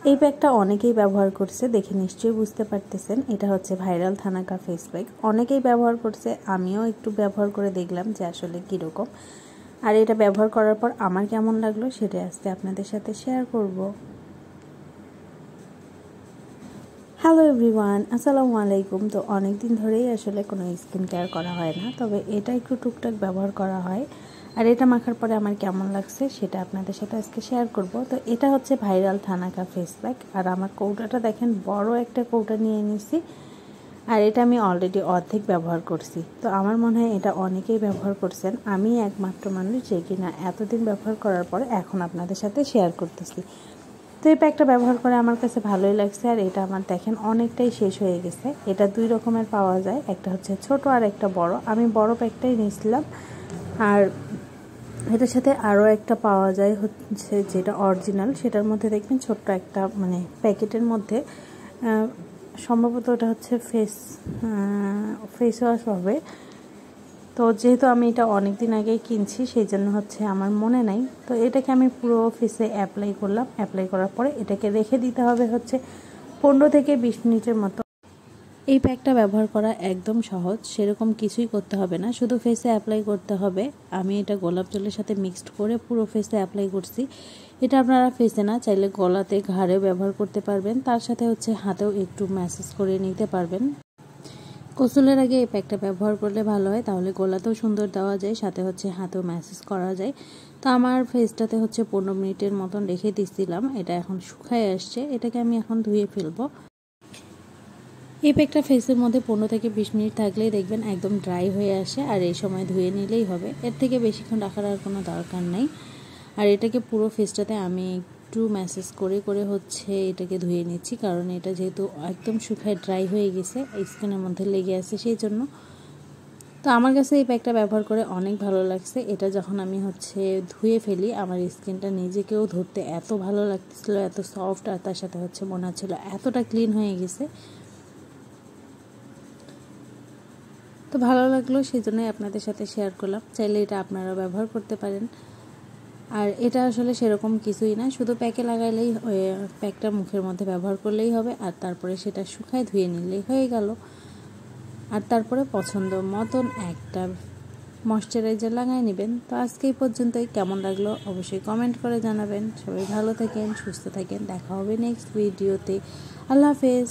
এই প্যাকটা অনেকেই ব্যবহার করছে, দেখে নিশ্চয়ই বুঝতে পারতেছেন এটা হচ্ছে ভাইরাল থানাকা ফেস প্যাক। অনেকেই ব্যবহার করছে, আমিও একটু ব্যবহার করে দেখলাম যে আসলে কীরকম। আর এটা ব্যবহার করার পর আমার কেমন লাগলো সেটা আজকে আপনাদের সাথে শেয়ার করব। হ্যালো এভরিওয়ান, আসসালামু আলাইকুম। তো অনেক দিন ধরেই আসলে কোনো স্কিন কেয়ার করা হয় না, তবে এটা একটু টুকটাক ব্যবহার করা হয়। আর এটা মাখার পরে আমার কেমন লাগছে সেটা আপনাদের সাথে আজকে শেয়ার করব। তো এটা হচ্ছে ভাইরাল থানাকা ফেস প্যাক। আর আমার কৌটাটা দেখেন, বড় একটা কৌটা নিয়ে নিছি। আর এটা আমি অলরেডি অর্ধেক ব্যবহার করছি। তো আমার মনে হয় এটা অনেকেই ব্যবহার করছেন, আমি একমাত্র মানুষ যে কিনা এতদিন ব্যবহার করার পরে এখন আপনাদের সাথে শেয়ার করতেছি। তো এই প্যাকটা ব্যবহার করে আমার কাছে ভালোই লাগছে। আর এটা আমার দেখেন অনেকটাই শেষ হয়ে গেছে। এটা দুই রকমের পাওয়া যায়, একটা হচ্ছে ছোট আর একটা বড়। আমি বড় প্যাকটাই নিয়েছিলাম। আর এটার সাথে আরও একটা পাওয়া যায় হচ্ছে যেটা অরিজিনাল, সেটার মধ্যে দেখবেন ছোট্ট একটা মানে প্যাকেটের মধ্যে সম্ভবত ওটা হচ্ছে ফেস ওয়াশ হবে। তো যেহেতু আমি এটা অনেক দিন আগেই কিনছি সেই জন্য হচ্ছে আমার মনে নাই। তো এটাকে আমি পুরো ফেসে অ্যাপ্লাই করলাম। অ্যাপ্লাই করার পরে এটাকে রেখে দিতে হবে হচ্ছে 15 থেকে 20 মিনিটের মতো। এই প্যাকটা ব্যবহার করা একদম সহজ, সেরকম কিছুই করতে হবে না, শুধু ফেসে অ্যাপ্লাই করতে হবে। আমি এটা গোলাপ জলের সাথে মিক্সড করে পুরো ফেসে অ্যাপ্লাই করছি। এটা আপনারা ফেসে না, চাইলে গলাতে ঘাড়ে ব্যবহার করতে পারবেন, তার সাথে হচ্ছে হাতেও একটু ম্যাসাজ করে নিতে পারবেন। গোসলের আগে এই প্যাকটা ব্যবহার করলে ভালো হয়, তাহলে গলাতেও সুন্দর দেওয়া যায়, সাথে হচ্ছে হাতেও ম্যাসাজ করা যায়। তো আমার ফেসটাতে হচ্ছে 15 মিনিটের মতন রেখে দিচ্ছিলাম। এটা এখন শুকায় আসছে, এটাকে আমি এখন ধুয়ে ফেলবো। এই প্যাকটা ফেসের মধ্যে 15 থেকে 20 মিনিট থাকলেই দেখবেন একদম ড্রাই হয়ে আসে। আর এই সময় ধুয়ে নিলেই হবে, এর থেকে বেশিক্ষণ রাখার আর কোনো দরকার নেই। আর এটাকে পুরো ফেসটাতে আমি একটু ম্যাসাজ করে করে হচ্ছে এটাকে ধুয়ে নিচ্ছি, কারণ এটা যেহেতু একদম শুকায় ড্রাই হয়ে গেছে, স্কিনের মধ্যে লেগে আছে সেই জন্য। তো আমার কাছে এই প্যাকটা ব্যবহার করে অনেক ভালো লাগছে। এটা যখন আমি হচ্ছে ধুয়ে ফেলি, আমার স্কিনটা নিজেকেও ধরতে এত ভালো লাগতেছিল, এত সফট, আর তার সাথে হচ্ছে মনে হচ্ছিল এতটা ক্লিন হয়ে গেছে। তো ভালো লাগলো, সেই জন্যই আপনাদের সাথে শেয়ার করলাম। চাইলে এটা আপনারা ব্যবহার করতে পারেন। আর এটা আসলে সেরকম কিছুই না, শুধু প্যাকে লাগাইলেই, প্যাকটা মুখের মধ্যে ব্যবহার করলেই হবে। আর তারপরে সেটা শুকায় ধুয়ে নিলেই হয়ে গেল। আর তারপরে পছন্দ মতন একটা ময়শ্চারাইজার লাগাই নেবেন। তো আজকে এই পর্যন্তই, কেমন লাগলো অবশ্যই কমেন্ট করে জানাবেন। সবাই ভালো থাকেন, সুস্থ থাকেন, দেখা হবে নেক্সট ভিডিওতে। আল্লাহ হাফেজ।